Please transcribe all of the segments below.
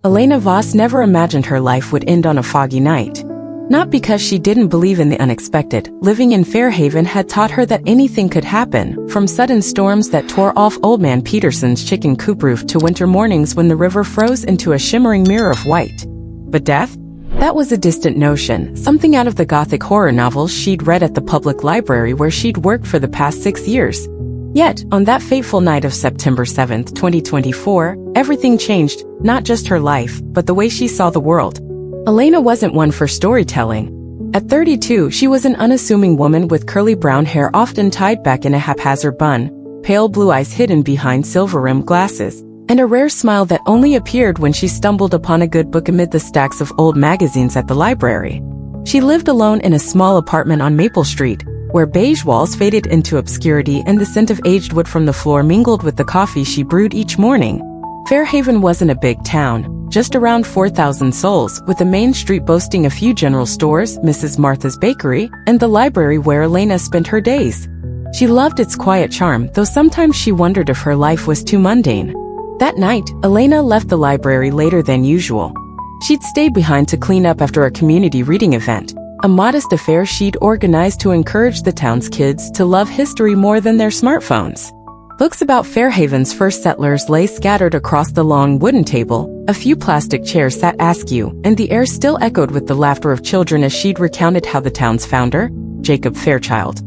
Elena Voss never imagined her life would end on a foggy night. Not because she didn't believe in the unexpected. Living in Fairhaven had taught her that anything could happen, from sudden storms that tore off Old Man Peterson's chicken coop roof to winter mornings when the river froze into a shimmering mirror of white. But death? That was a distant notion, something out of the gothic horror novels she'd read at the public library where she'd worked for the past 6 years. Yet, on that fateful night of September 7, 2024, everything changed, not just her life, but the way she saw the world. Elena wasn't one for storytelling. At 32, she was an unassuming woman with curly brown hair often tied back in a haphazard bun, pale blue eyes hidden behind silver-rimmed glasses, and a rare smile that only appeared when she stumbled upon a good book amid the stacks of old magazines at the library. She lived alone in a small apartment on Maple Street, where beige walls faded into obscurity and the scent of aged wood from the floor mingled with the coffee she brewed each morning. Fairhaven wasn't a big town, just around 4,000 souls, with the main street boasting a few general stores, Mrs. Martha's Bakery, and the library where Elena spent her days. She loved its quiet charm, though sometimes she wondered if her life was too mundane. That night, Elena left the library later than usual. She'd stayed behind to clean up after a community reading event, a modest affair she'd organized to encourage the town's kids to love history more than their smartphones. Books about Fairhaven's first settlers lay scattered across the long wooden table, a few plastic chairs sat askew, and the air still echoed with the laughter of children as she'd recounted how the town's founder, Jacob Fairchild,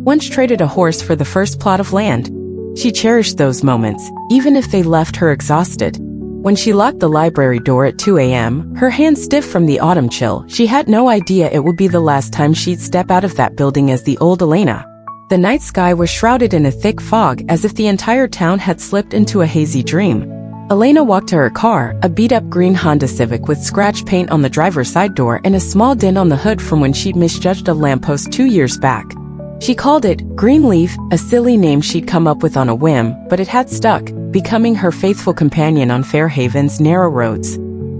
once traded a horse for the first plot of land. She cherished those moments, even if they left her exhausted. When she locked the library door at 2 a.m., her hands stiff from the autumn chill, she had no idea it would be the last time she'd step out of that building as the old Elena. The night sky was shrouded in a thick fog, as if the entire town had slipped into a hazy dream. Elena walked to her car, a beat-up green Honda Civic with scratch paint on the driver's side door and a small dent on the hood from when she'd misjudged a lamppost 2 years back. She called it Greenleaf, a silly name she'd come up with on a whim, but it had stuck, becoming her faithful companion on Fairhaven's narrow roads.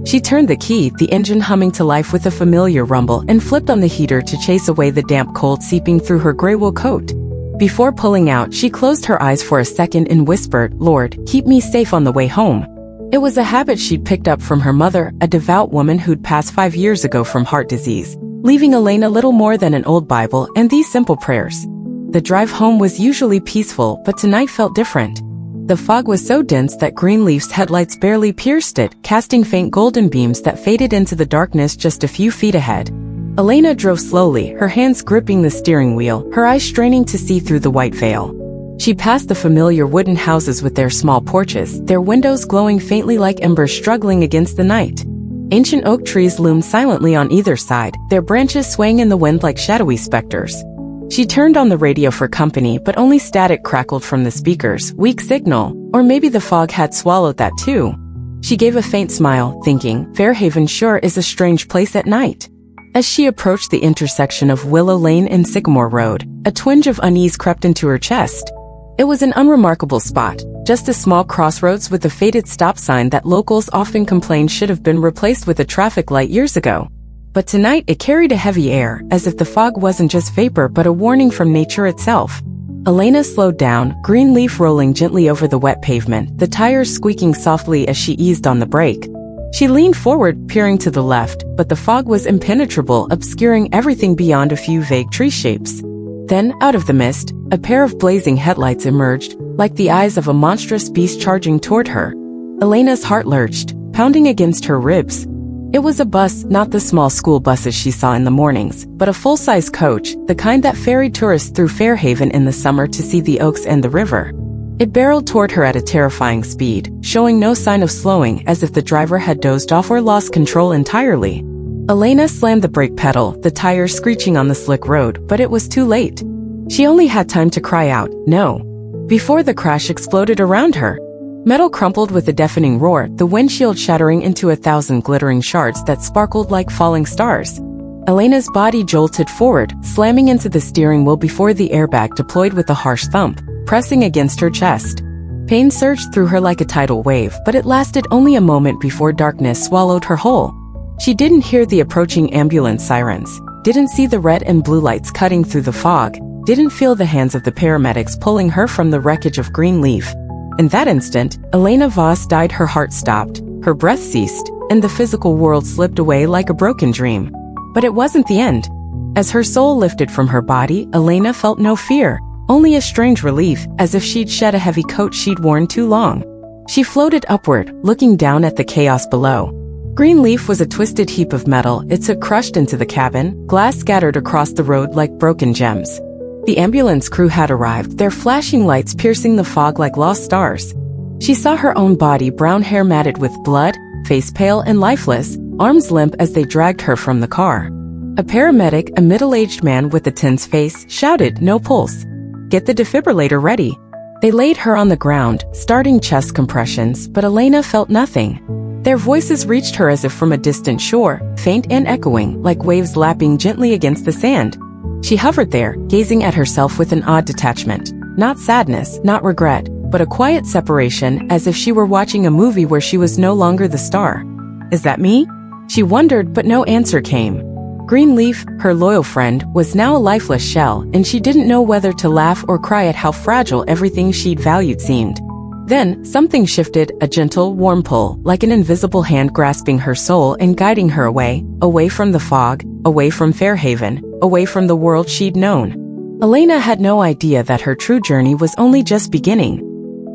She turned the key, the engine humming to life with a familiar rumble, and flipped on the heater to chase away the damp cold seeping through her gray wool coat. Before pulling out, she closed her eyes for a second and whispered, "Lord, keep me safe on the way home." It was a habit she'd picked up from her mother, a devout woman who'd passed 5 years ago from heart disease, leaving Elena little more than an old Bible and these simple prayers. The drive home was usually peaceful, but tonight felt different. The fog was so dense that Greenleaf's headlights barely pierced it, casting faint golden beams that faded into the darkness just a few feet ahead. Elena drove slowly, her hands gripping the steering wheel, her eyes straining to see through the white veil. She passed the familiar wooden houses with their small porches, their windows glowing faintly like embers struggling against the night. Ancient oak trees loomed silently on either side, their branches swaying in the wind like shadowy specters. She turned on the radio for company, but only static crackled from the speakers, weak signal, or maybe the fog had swallowed that too. She gave a faint smile, thinking, Fairhaven sure is a strange place at night. As she approached the intersection of Willow Lane and Sycamore Road, a twinge of unease crept into her chest. It was an unremarkable spot, just a small crossroads with a faded stop sign that locals often complained should have been replaced with a traffic light years ago. But tonight it carried a heavy air, as if the fog wasn't just vapor but a warning from nature itself. Elena slowed down, Greenleaf rolling gently over the wet pavement, the tires squeaking softly as she eased on the brake. She leaned forward, peering to the left, but the fog was impenetrable, obscuring everything beyond a few vague tree shapes. Then, out of the mist, a pair of blazing headlights emerged, like the eyes of a monstrous beast charging toward her. Elena's heart lurched, pounding against her ribs. It was a bus, not the small school buses she saw in the mornings, but a full-size coach, the kind that ferried tourists through Fairhaven in the summer to see the Oaks and the river. It barreled toward her at a terrifying speed, showing no sign of slowing, as if the driver had dozed off or lost control entirely. Elena slammed the brake pedal, the tires screeching on the slick road, but it was too late. She only had time to cry out, "No!" before the crash exploded around her. Metal crumpled with a deafening roar, the windshield shattering into 1,000 glittering shards that sparkled like falling stars. Elena's body jolted forward, slamming into the steering wheel before the airbag deployed with a harsh thump, pressing against her chest. Pain surged through her like a tidal wave, but it lasted only a moment before darkness swallowed her whole. She didn't hear the approaching ambulance sirens, didn't see the red and blue lights cutting through the fog, didn't feel the hands of the paramedics pulling her from the wreckage of Greenleaf. In that instant, Elena Voss died. Her heart stopped, her breath ceased, and the physical world slipped away like a broken dream. But it wasn't the end. As her soul lifted from her body, Elena felt no fear, only a strange relief, as if she'd shed a heavy coat she'd worn too long. She floated upward, looking down at the chaos below. Greenleaf was a twisted heap of metal. It had crushed into the cabin, glass scattered across the road like broken gems. The ambulance crew had arrived, their flashing lights piercing the fog like lost stars. She saw her own body, brown hair matted with blood, face pale and lifeless, arms limp as they dragged her from the car. A paramedic, a middle-aged man with a tense face, shouted, "No pulse. Get the defibrillator ready." They laid her on the ground, starting chest compressions, but Elena felt nothing. Their voices reached her as if from a distant shore, faint and echoing, like waves lapping gently against the sand. She hovered there, gazing at herself with an odd detachment. Not sadness, not regret, but a quiet separation, as if she were watching a movie where she was no longer the star. Is that me? She wondered, but no answer came. Greenleaf, her loyal friend, was now a lifeless shell, and she didn't know whether to laugh or cry at how fragile everything she'd valued seemed. Then, something shifted, a gentle, warm pull, like an invisible hand grasping her soul and guiding her away, away from the fog, away from Fairhaven, away from the world she'd known. Elena had no idea that her true journey was only just beginning.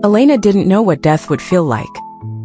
Elena didn't know what death would feel like.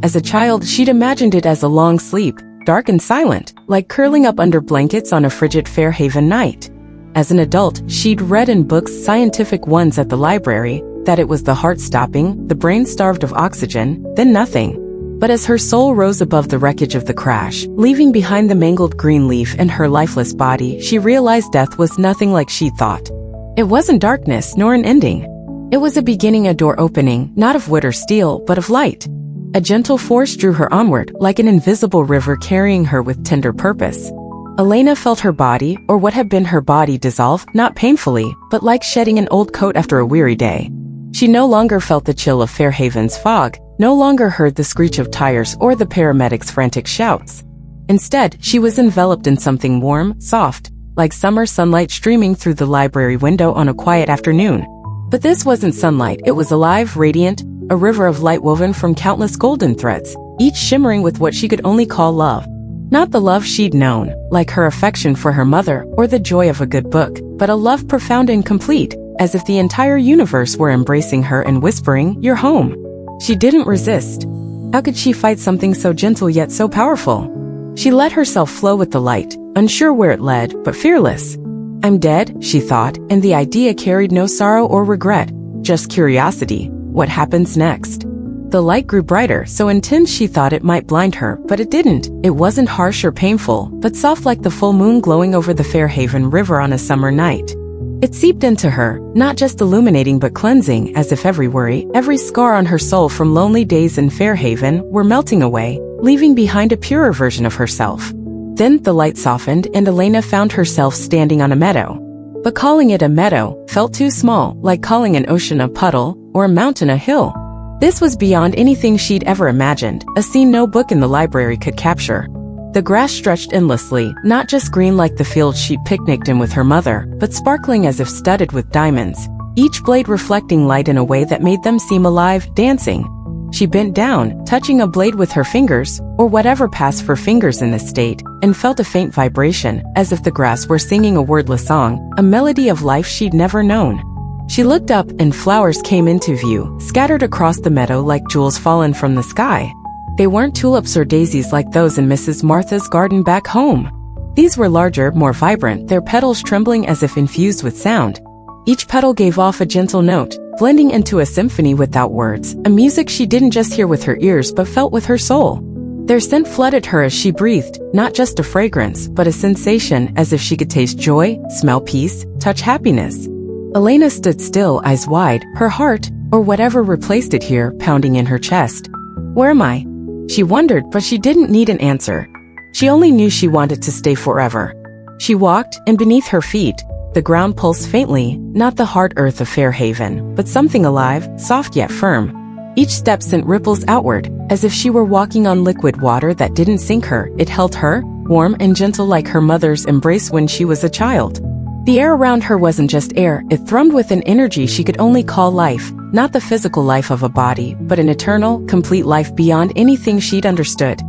As a child, she'd imagined it as a long sleep, dark and silent, like curling up under blankets on a frigid Fairhaven night. As an adult, she'd read in books, scientific ones at the library, that it was the heart stopping, the brain starved of oxygen, then nothing. But as her soul rose above the wreckage of the crash, leaving behind the mangled Greenleaf and her lifeless body, she realized death was nothing like she thought. It wasn't darkness nor an ending. It was a beginning, a door opening, not of wood or steel, but of light. A gentle force drew her onward, like an invisible river carrying her with tender purpose. Elena felt her body, or what had been her body, dissolve, not painfully, but like shedding an old coat after a weary day. She no longer felt the chill of Fairhaven's fog, no longer heard the screech of tires or the paramedics' frantic shouts. Instead, she was enveloped in something warm, soft, like summer sunlight streaming through the library window on a quiet afternoon. But this wasn't sunlight, it was alive, radiant, a river of light woven from countless golden threads, each shimmering with what she could only call love. Not the love she'd known, like her affection for her mother or the joy of a good book, but a love profound and complete, as if the entire universe were embracing her and whispering, "You're home." She didn't resist. How could she fight something so gentle yet so powerful? She let herself flow with the light, unsure where it led, but fearless. "I'm dead," she thought, and the idea carried no sorrow or regret, just curiosity. What happens next? The light grew brighter, so intense she thought it might blind her, but it didn't. It wasn't harsh or painful, but soft like the full moon glowing over the Fairhaven River on a summer night. It seeped into her, not just illuminating but cleansing, as if every worry, every scar on her soul from lonely days in Fairhaven were melting away, leaving behind a purer version of herself. Then the light softened and Elena found herself standing on a meadow. But calling it a meadow felt too small, like calling an ocean a puddle or a mountain a hill. This was beyond anything she'd ever imagined, a scene no book in the library could capture. The grass stretched endlessly, not just green like the fields she'd picnicked in with her mother, but sparkling as if studded with diamonds, each blade reflecting light in a way that made them seem alive, dancing. She bent down, touching a blade with her fingers, or whatever passed for fingers in this state, and felt a faint vibration, as if the grass were singing a wordless song, a melody of life she'd never known. She looked up and flowers came into view, scattered across the meadow like jewels fallen from the sky. They weren't tulips or daisies like those in Mrs. Martha's garden back home. These were larger, more vibrant, their petals trembling as if infused with sound. Each petal gave off a gentle note, blending into a symphony without words, a music she didn't just hear with her ears but felt with her soul. Their scent flooded her as she breathed, not just a fragrance, but a sensation, as if she could taste joy, smell peace, touch happiness. Elena stood still, eyes wide, her heart, or whatever replaced it here, pounding in her chest. Where am I? She wondered, but she didn't need an answer. She only knew she wanted to stay forever. She walked, and beneath her feet, the ground pulsed faintly, not the hard earth of Fairhaven, but something alive, soft yet firm. Each step sent ripples outward, as if she were walking on liquid water that didn't sink her. It held her, warm and gentle like her mother's embrace when she was a child. The air around her wasn't just air, it thrummed with an energy she could only call life, not the physical life of a body, but an eternal, complete life beyond anything she'd understood.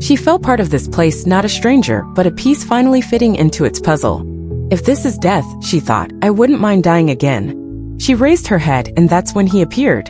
She felt part of this place, not a stranger, but a piece finally fitting into its puzzle. If this is death, she thought, I wouldn't mind dying again. She raised her head, and that's when he appeared.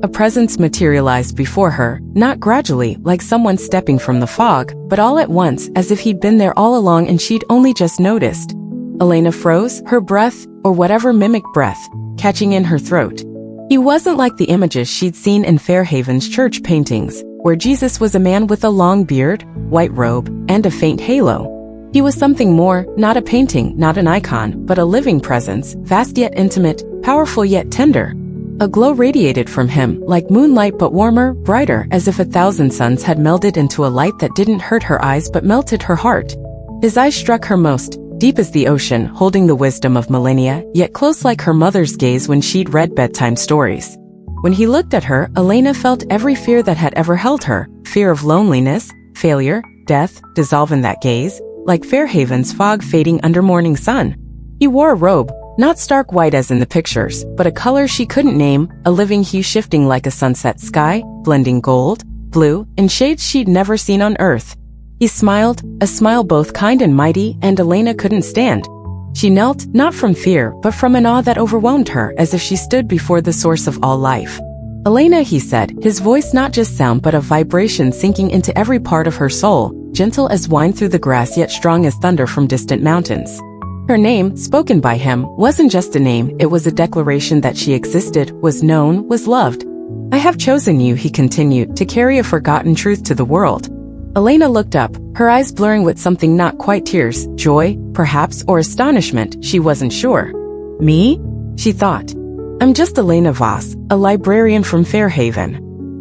A presence materialized before her, not gradually, like someone stepping from the fog, but all at once, as if he'd been there all along and she'd only just noticed. Elena froze, her breath, or whatever mimicked breath, catching in her throat. He wasn't like the images she'd seen in Fairhaven's church paintings, where Jesus was a man with a long beard, white robe, and a faint halo. He was something more, not a painting, not an icon, but a living presence, vast yet intimate, powerful yet tender. A glow radiated from him, like moonlight but warmer, brighter, as if 1,000 suns had melded into a light that didn't hurt her eyes but melted her heart. His eyes struck her most, deep as the ocean, holding the wisdom of millennia, yet close like her mother's gaze when she'd read bedtime stories. When he looked at her, Elena felt every fear that had ever held her, fear of loneliness, failure, death, dissolve in that gaze, like Fairhaven's fog fading under morning sun. He wore a robe, not stark white as in the pictures, but a color she couldn't name, a living hue shifting like a sunset sky, blending gold, blue, and shades she'd never seen on earth. He smiled, a smile both kind and mighty, and Elena couldn't stand. She knelt, not from fear, but from an awe that overwhelmed her, as if she stood before the source of all life. Elena, he said, his voice not just sound but a vibration sinking into every part of her soul, gentle as wine through the grass yet strong as thunder from distant mountains. Her name, spoken by him, wasn't just a name, it was a declaration that she existed, was known, was loved. I have chosen you, he continued, to carry a forgotten truth to the world. Elena looked up, her eyes blurring with something not quite tears, joy, perhaps, or astonishment, she wasn't sure. Me? She thought. I'm just Elena Voss, a librarian from Fairhaven.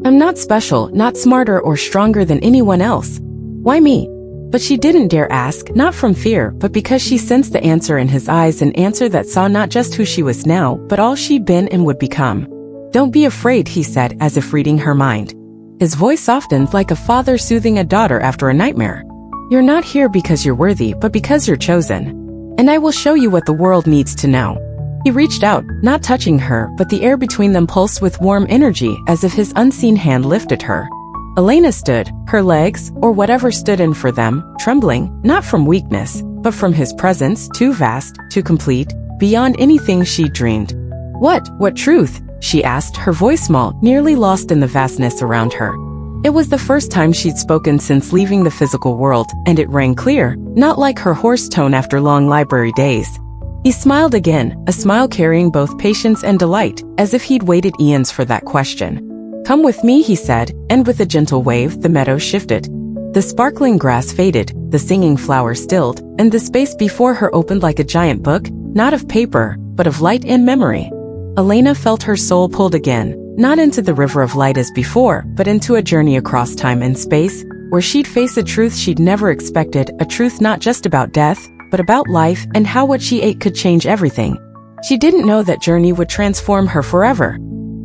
I'm not special, not smarter or stronger than anyone else. Why me? But she didn't dare ask, not from fear, but because she sensed the answer in his eyes, an answer that saw not just who she was now, but all she'd been and would become. Don't be afraid, he said, as if reading her mind. His voice softened like a father soothing a daughter after a nightmare. You're not here because you're worthy, but because you're chosen. And I will show you what the world needs to know. He reached out, not touching her, but the air between them pulsed with warm energy, as if his unseen hand lifted her. Elena stood, her legs, or whatever stood in for them, trembling, not from weakness, but from his presence, too vast, too complete, beyond anything she'd dreamed. What truth? She asked, her voice small, nearly lost in the vastness around her. It was the first time she'd spoken since leaving the physical world, and it rang clear, not like her hoarse tone after long library days. He smiled again, a smile carrying both patience and delight, as if he'd waited eons for that question. Come with me, he said, and with a gentle wave, the meadow shifted. The sparkling grass faded, the singing flowers stilled, and the space before her opened like a giant book, not of paper, but of light and memory. Elena felt her soul pulled again, not into the river of light as before, but into a journey across time and space, where she'd face a truth she'd never expected, a truth not just about death, but about life and how what she ate could change everything. She didn't know that journey would transform her forever.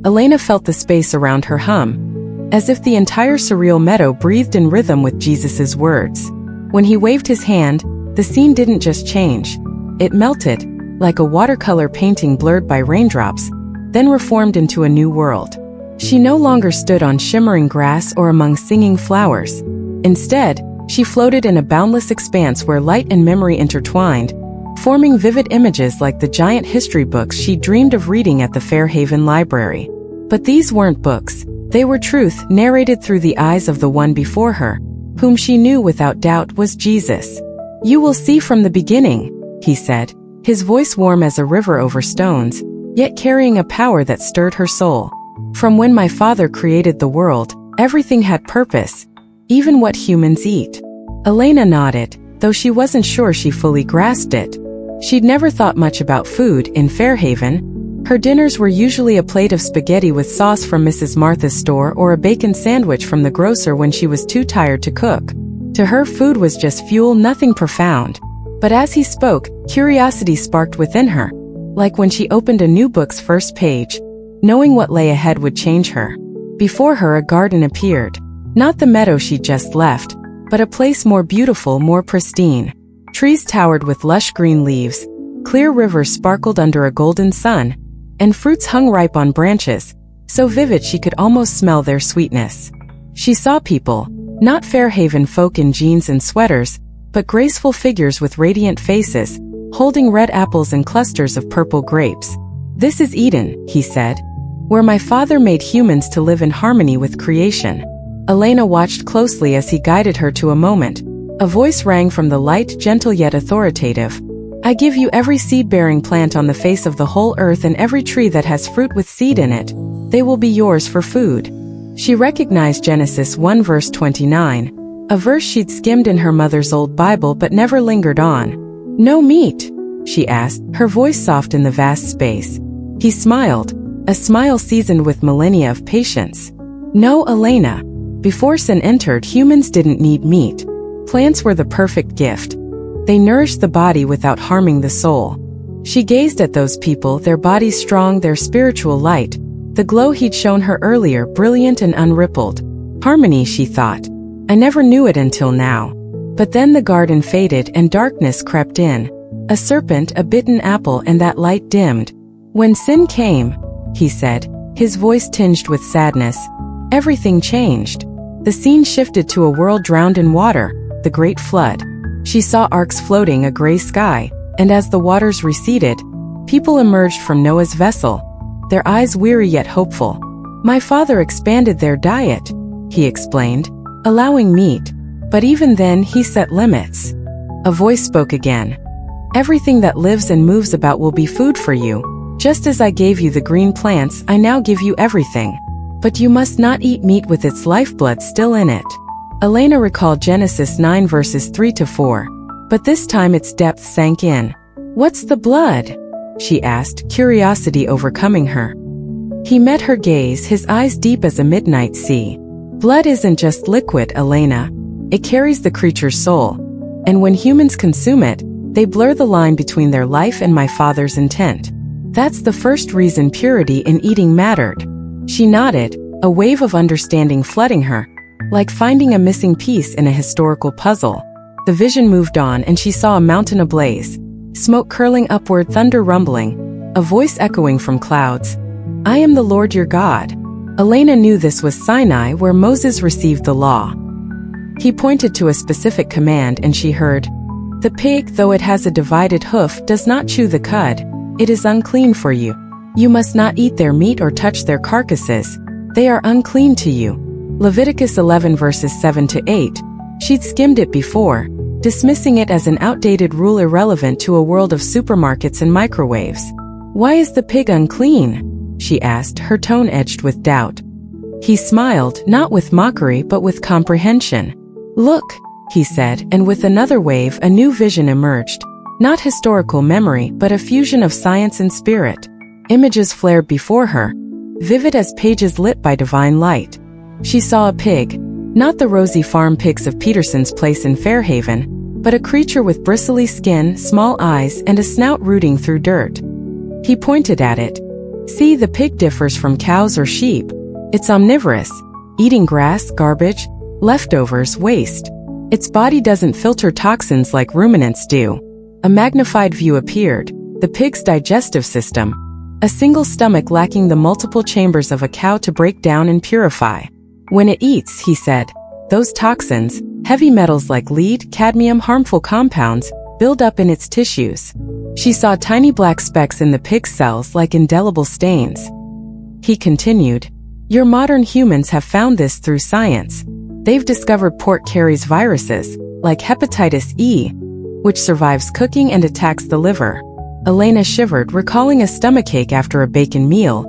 Elena felt the space around her hum, as if the entire surreal meadow breathed in rhythm with Jesus's words. When he waved his hand, the scene didn't just change. It melted, like a watercolor painting blurred by raindrops, then reformed into a new world. She no longer stood on shimmering grass or among singing flowers. Instead, she floated in a boundless expanse where light and memory intertwined, forming vivid images like the giant history books she dreamed of reading at the Fairhaven Library. But these weren't books. They were truth narrated through the eyes of the one before her, whom she knew without doubt was Jesus. You will see from the beginning, he said, his voice warm as a river over stones, yet carrying a power that stirred her soul. From when my Father created the world, everything had purpose, even what humans eat. Elena nodded, though she wasn't sure she fully grasped it. She'd never thought much about food in Fairhaven. Her dinners were usually a plate of spaghetti with sauce from Mrs. Martha's store or a bacon sandwich from the grocer when she was too tired to cook. To her, food was just fuel, nothing profound. But as he spoke, curiosity sparked within her, like when she opened a new book's first page. Knowing what lay ahead would change her. Before her, a garden appeared. Not the meadow she'd just left, but a place more beautiful, more pristine. Trees towered with lush green leaves, clear rivers sparkled under a golden sun, and fruits hung ripe on branches, so vivid she could almost smell their sweetness. She saw people, Not Fairhaven folk in jeans and sweaters, but graceful figures with radiant faces, holding red apples and clusters of purple grapes. "This is Eden," he said, "where my father made humans to live in harmony with creation." Elena watched closely as he guided her to a moment. A voice rang from the light, gentle yet authoritative. "I give you every seed-bearing plant on the face of the whole earth and every tree that has fruit with seed in it. They will be yours for food." She recognized Genesis 1 verse 29, a verse she'd skimmed in her mother's old Bible but never lingered on. "No meat?" she asked, her voice soft in the vast space. He smiled, a smile seasoned with millennia of patience. "No, Elena. Before sin entered, humans didn't need meat. Plants were the perfect gift. They nourished the body without harming the soul." She gazed at those people, their bodies strong, their spiritual light, the glow he'd shown her earlier, brilliant and unrippled. Harmony, she thought. I never knew it until now. But then the garden faded and darkness crept in. A serpent, a bitten apple, and that light dimmed. "When sin came," he said, his voice tinged with sadness, "everything changed." The scene shifted to a world drowned in water, the Great Flood. She saw arks floating, a gray sky, and as the waters receded, people emerged from Noah's vessel, their eyes weary yet hopeful. "My father expanded their diet," he explained, allowing meat. But even then he set limits. A voice spoke again. "Everything that lives and moves about will be food for you. Just as I gave you the green plants, I now give you everything. But you must not eat meat with its lifeblood still in it." Elena recalled Genesis 9 verses 3 to 4. But this time its depth sank in. "What's the blood?" she asked, curiosity overcoming her. He met her gaze, his eyes deep as a midnight sea. "Blood isn't just liquid, Elena. It carries the creature's soul. And when humans consume it, they blur the line between their life and my father's intent. That's the first reason purity in eating mattered." She nodded, a wave of understanding flooding her, like finding a missing piece in a historical puzzle. The vision moved on and she saw a mountain ablaze, smoke curling upward, thunder rumbling, a voice echoing from clouds. "I am the Lord your God." Elena knew this was Sinai, where Moses received the law. He pointed to a specific command and she heard, "The pig, though it has a divided hoof, does not chew the cud. It is unclean for you. You must not eat their meat or touch their carcasses. They are unclean to you." Leviticus 11 verses 7 to 8. She'd skimmed it before, dismissing it as an outdated rule irrelevant to a world of supermarkets and microwaves. "Why is the pig unclean?" she asked, her tone edged with doubt. He smiled, not with mockery but with comprehension. "Look," he said, and with another wave a new vision emerged. Not historical memory, but a fusion of science and spirit. Images flared before her, vivid as pages lit by divine light. She saw a pig, not the rosy farm pigs of Peterson's Place in Fairhaven, but a creature with bristly skin, small eyes, and a snout rooting through dirt. He pointed at it. "See, the pig differs from cows or sheep. It's omnivorous, eating grass, garbage, leftovers, waste. Its body doesn't filter toxins like ruminants do." A magnified view appeared, the pig's digestive system. A single stomach lacking the multiple chambers of a cow to break down and purify. "When it eats," he said, "those toxins, heavy metals like lead, cadmium, harmful compounds, build up in its tissues." She saw tiny black specks in the pig's cells like indelible stains. He continued, "Your modern humans have found this through science. They've discovered pork carries viruses, like hepatitis E, which survives cooking and attacks the liver." Elena shivered, recalling a stomachache after a bacon meal,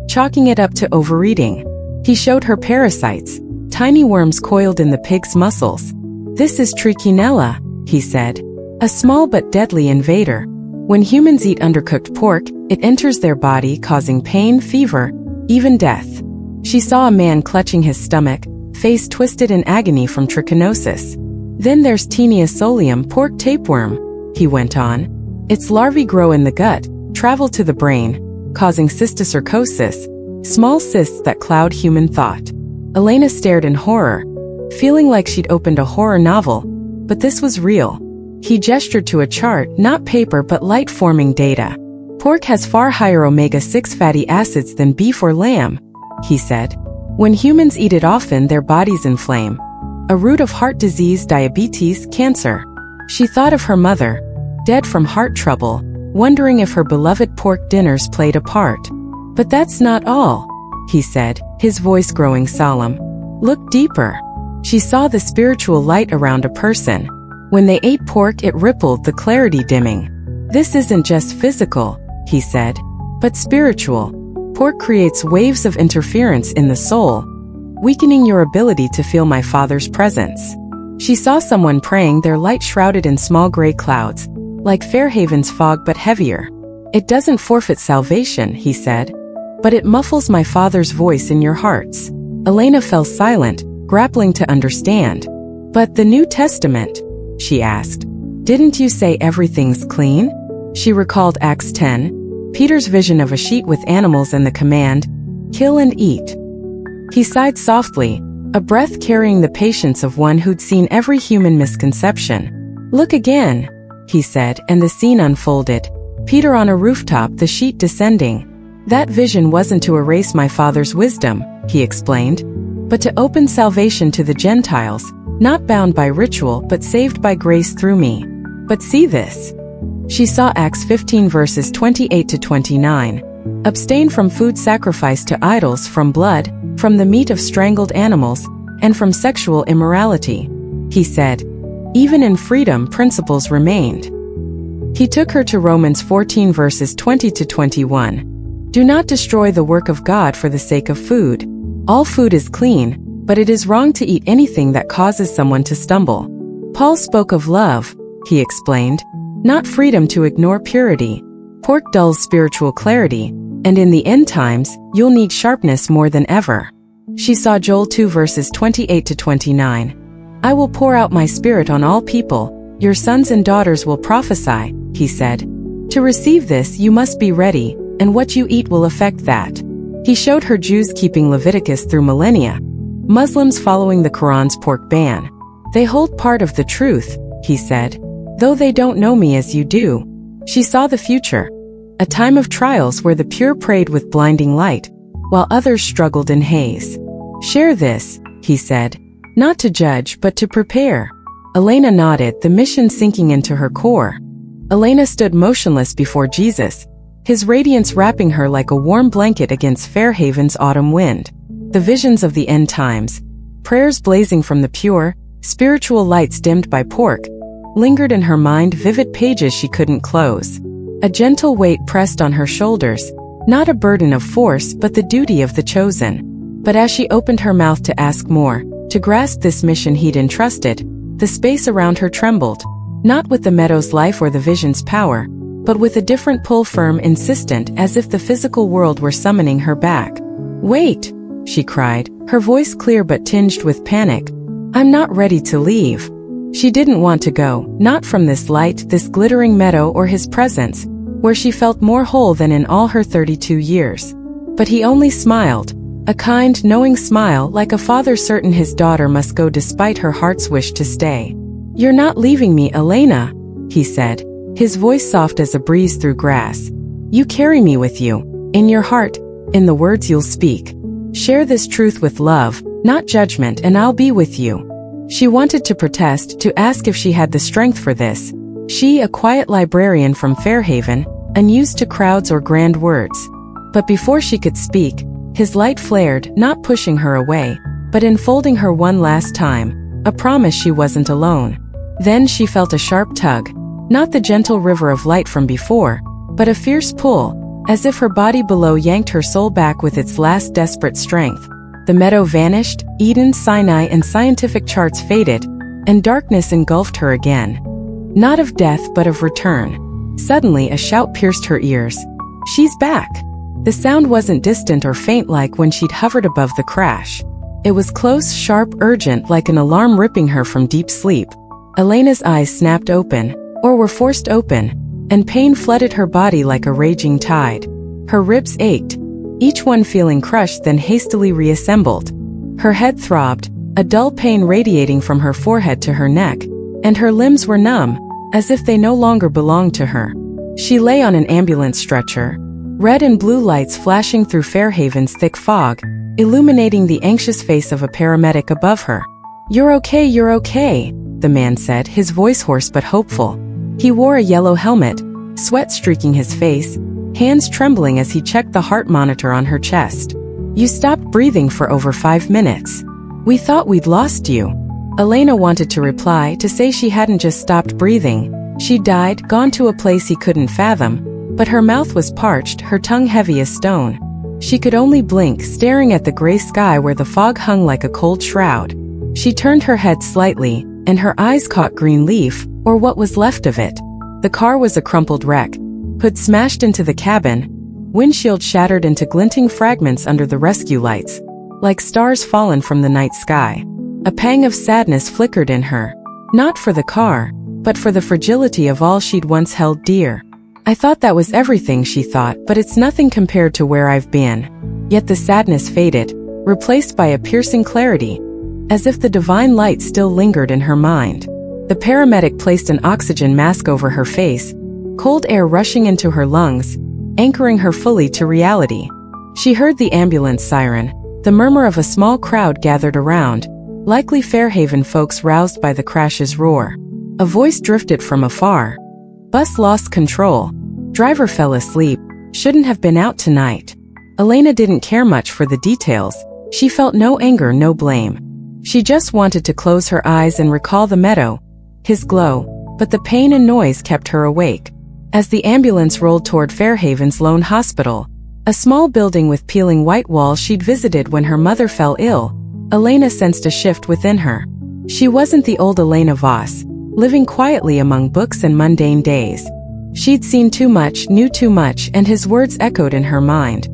chalking it up to overeating. He showed her parasites, tiny worms coiled in the pig's muscles. "This is trichinella," he said, "a small but deadly invader. When humans eat undercooked pork, it enters their body, causing pain, fever, even death." She saw a man clutching his stomach, face twisted in agony from trichinosis. "Then there's Taenia solium, pork tapeworm," he went on. "Its larvae grow in the gut, travel to the brain, causing cysticercosis, small cysts that cloud human thought." Elena stared in horror, feeling like she'd opened a horror novel, but this was real. He gestured to a chart, not paper but light-forming data. "Pork has far higher omega-6 fatty acids than beef or lamb," he said. "When humans eat it often, their bodies inflame. a root of heart disease, diabetes, cancer. She thought of her mother, dead from heart trouble, wondering if her beloved pork dinners played a part. But that's not all, he said, his voice growing solemn. Look deeper. She saw the spiritual light around a person. When they ate pork, it rippled, the clarity dimming. This isn't just physical, he said, but spiritual. Pork creates waves of interference in the soul, weakening your ability to feel my Father's presence. She saw someone praying, their light shrouded in small gray clouds, like Fairhaven's fog but heavier. It doesn't forfeit salvation, he said, but it muffles my Father's voice in your hearts. Elena fell silent, grappling to understand. But the New Testament, she asked. Didn't you say everything's clean? She recalled Acts 10, Peter's vision of a sheet with animals and the command, kill and eat. He sighed softly, a breath carrying the patience of one who'd seen every human misconception. Look again, he said, and the scene unfolded. Peter on a rooftop, the sheet descending. That vision wasn't to erase my Father's wisdom, he explained, but to open salvation to the Gentiles, not bound by ritual but saved by grace through me. But see this. She saw Acts 15 verses 28 to 29. Abstain from food sacrificed to idols, from blood, from the meat of strangled animals, and from sexual immorality. He said, even in freedom principles remained. He took her to Romans 14 verses 20 to 21. Do not destroy the work of God for the sake of food. All food is clean, but it is wrong to eat anything that causes someone to stumble. Paul spoke of love, he explained, not freedom to ignore purity. Pork dulls spiritual clarity, and in the end times, you'll need sharpness more than ever. She saw Joel 2 verses 28 to 29. I will pour out my spirit on all people, your sons and daughters will prophesy, he said. To receive this you must be ready, and what you eat will affect that. He showed her Jews keeping Leviticus through millennia, Muslims following the Quran's pork ban. They hold part of the truth, he said, though they don't know me as you do. She saw the future, a time of trials where the pure prayed with blinding light, while others struggled in haze. Share this, he said, not to judge but to prepare. Elena nodded, the mission sinking into her core. Elena stood motionless before Jesus, his radiance wrapping her like a warm blanket against Fairhaven's autumn wind. The visions of the end times, prayers blazing from the pure, spiritual lights dimmed by pork, lingered in her mind, vivid pages she couldn't close. A gentle weight pressed on her shoulders, not a burden of force but the duty of the chosen. But as she opened her mouth to ask more, to grasp this mission he'd entrusted, the space around her trembled, not with the meadow's life or the vision's power, but with a different pull, firm, insistent, as if the physical world were summoning her back. Wait, she cried, her voice clear but tinged with panic. I'm not ready to leave. She didn't want to go, not from this light, this glittering meadow, or his presence, where she felt more whole than in all her 32 years. But he only smiled, a kind, knowing smile, like a father certain his daughter must go despite her heart's wish to stay. You're not leaving me, Elena, he said, his voice soft as a breeze through grass. You carry me with you, in your heart, in the words you'll speak. Share this truth with love, not judgment, and I'll be with you. She wanted to protest, to ask if she had the strength for this. She, a quiet librarian from Fairhaven, unused to crowds or grand words. But before she could speak, his light flared, not pushing her away, but enfolding her one last time, a promise she wasn't alone. Then she felt a sharp tug, not the gentle river of light from before, but a fierce pull, as if her body below yanked her soul back with its last desperate strength. The meadow vanished, Eden, Sinai, and scientific charts faded, and darkness engulfed her again. Not of death but of return. Suddenly a shout pierced her ears. She's back! The sound wasn't distant or faint like when she'd hovered above the crash. It was close, sharp, urgent, like an alarm ripping her from deep sleep. Elena's eyes snapped open, or were forced open, and pain flooded her body like a raging tide. Her ribs ached, each one feeling crushed then hastily reassembled. Her head throbbed, a dull pain radiating from her forehead to her neck, and her limbs were numb, as if they no longer belonged to her. She lay on an ambulance stretcher, red and blue lights flashing through Fairhaven's thick fog, illuminating the anxious face of a paramedic above her. You're okay, the man said, his voice hoarse but hopeful. He wore a yellow helmet, sweat streaking his face, hands trembling as he checked the heart monitor on her chest. You stopped breathing for over 5 minutes. We thought we'd lost you. Elena wanted to reply, to say she hadn't just stopped breathing. She died, gone to a place he couldn't fathom, but her mouth was parched, her tongue heavy as stone. She could only blink, staring at the gray sky where the fog hung like a cold shroud. She turned her head slightly, and her eyes caught green leaf, or what was left of it. The car was a crumpled wreck. Hood smashed into the cabin, windshield shattered into glinting fragments under the rescue lights, like stars fallen from the night sky. A pang of sadness flickered in her, not for the car, but for the fragility of all she'd once held dear. I thought that was everything, she thought, but it's nothing compared to where I've been. Yet the sadness faded, replaced by a piercing clarity, as if the divine light still lingered in her mind. The paramedic placed an oxygen mask over her face, cold air rushing into her lungs, anchoring her fully to reality. She heard the ambulance siren, the murmur of a small crowd gathered around, likely Fairhaven folks roused by the crash's roar. A voice drifted from afar. Bus lost control. Driver fell asleep. Shouldn't have been out tonight. Elena didn't care much for the details. She felt no anger, no blame. She just wanted to close her eyes and recall the meadow, his glow, but the pain and noise kept her awake. As the ambulance rolled toward Fairhaven's lone hospital, a small building with peeling white walls she'd visited when her mother fell ill, Elena sensed a shift within her. She wasn't the old Elena Voss, living quietly among books and mundane days. She'd seen too much, knew too much, and his words echoed in her mind.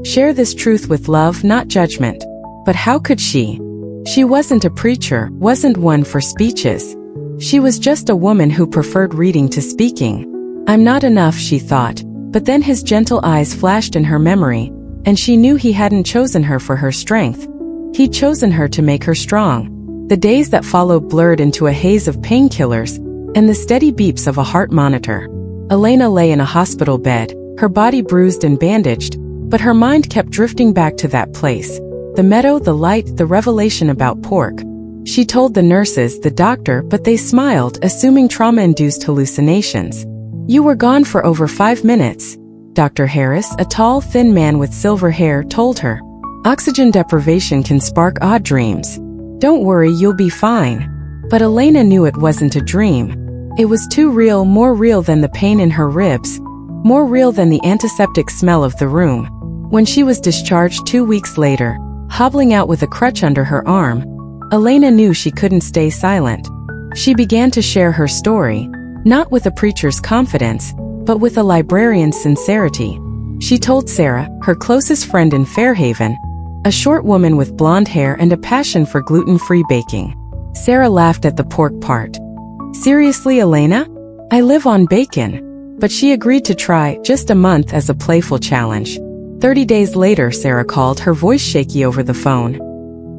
Share this truth with love, not judgment. But how could she? She wasn't a preacher, wasn't one for speeches. She was just a woman who preferred reading to speaking. I'm not enough, she thought, but then his gentle eyes flashed in her memory, and she knew he hadn't chosen her for her strength. He'd chosen her to make her strong. The days that followed blurred into a haze of painkillers and the steady beeps of a heart monitor. Elena lay in a hospital bed, her body bruised and bandaged, but her mind kept drifting back to that place. The meadow, the light, the revelation about pork. She told the nurses, the doctor, but they smiled, assuming trauma-induced hallucinations. You were gone for over 5 minutes, Dr. Harris, a tall, thin man with silver hair, told her. Oxygen deprivation can spark odd dreams. Don't worry, you'll be fine. But Elena knew it wasn't a dream. It was too real, more real than the pain in her ribs, more real than the antiseptic smell of the room. When she was discharged 2 weeks later, hobbling out with a crutch under her arm, Elena knew she couldn't stay silent. She began to share her story, not with a preacher's confidence, but with a librarian's sincerity. She told Sarah, her closest friend in Fairhaven, a short woman with blonde hair and a passion for gluten-free baking. Sarah laughed at the pork part. Seriously, Elena? I live on bacon. But she agreed to try, just a month, as a playful challenge. 30 days later, Sarah called, her voice shaky over the phone.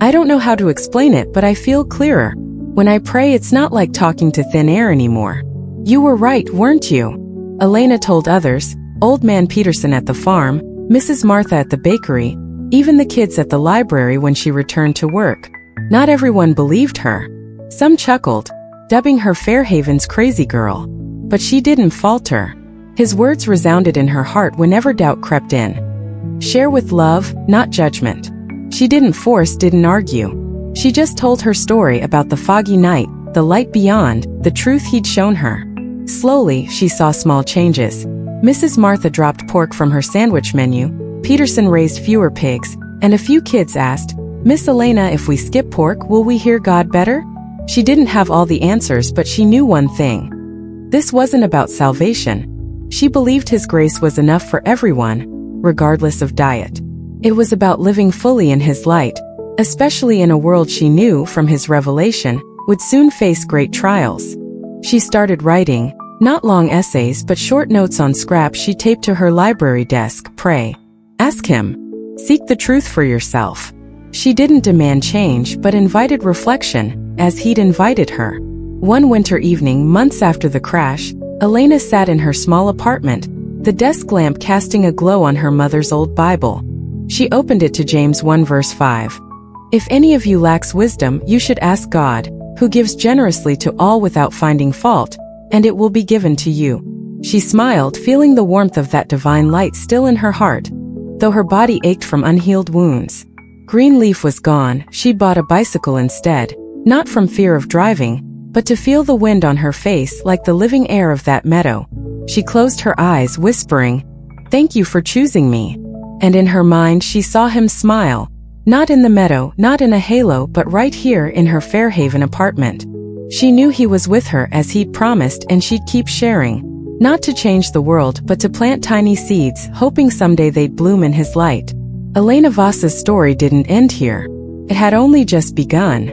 I don't know how to explain it, but I feel clearer. When I pray, it's not like talking to thin air anymore. You were right, weren't you? Elena told others, Old Man Peterson at the farm, Mrs. Martha at the bakery, even the kids at the library when she returned to work. Not everyone believed her. Some chuckled, dubbing her Fairhaven's crazy girl. But she didn't falter. His words resounded in her heart whenever doubt crept in. Share with love, not judgment. She didn't force, didn't argue. She just told her story about the foggy night, the light beyond, the truth he'd shown her. Slowly, she saw small changes. Mrs. Martha dropped pork from her sandwich menu, Peterson raised fewer pigs, and a few kids asked, Miss Elena, if we skip pork, will we hear God better? She didn't have all the answers, but she knew one thing. This wasn't about salvation. She believed His grace was enough for everyone, regardless of diet. It was about living fully in His light, especially in a world she knew, from His revelation, would soon face great trials. She started writing, not long essays but short notes on scraps she taped to her library desk. Pray. Ask Him. Seek the truth for yourself. She didn't demand change but invited reflection, as He'd invited her. One winter evening, months after the crash, Elena sat in her small apartment, the desk lamp casting a glow on her mother's old Bible. She opened it to James 1 verse 5. If any of you lacks wisdom, you should ask God, who gives generously to all without finding fault, and it will be given to you." She smiled, feeling the warmth of that divine light still in her heart, though her body ached from unhealed wounds. Greenleaf was gone. She bought a bicycle instead, not from fear of driving, but to feel the wind on her face like the living air of that meadow. She closed her eyes, whispering, "Thank you for choosing me." And in her mind she saw him smile, not in the meadow, not in a halo, but right here in her Fairhaven apartment. She knew he was with her as he'd promised, and she'd keep sharing, not to change the world but to plant tiny seeds, hoping someday they'd bloom in his light. Elena Voss's story didn't end here. It had only just begun.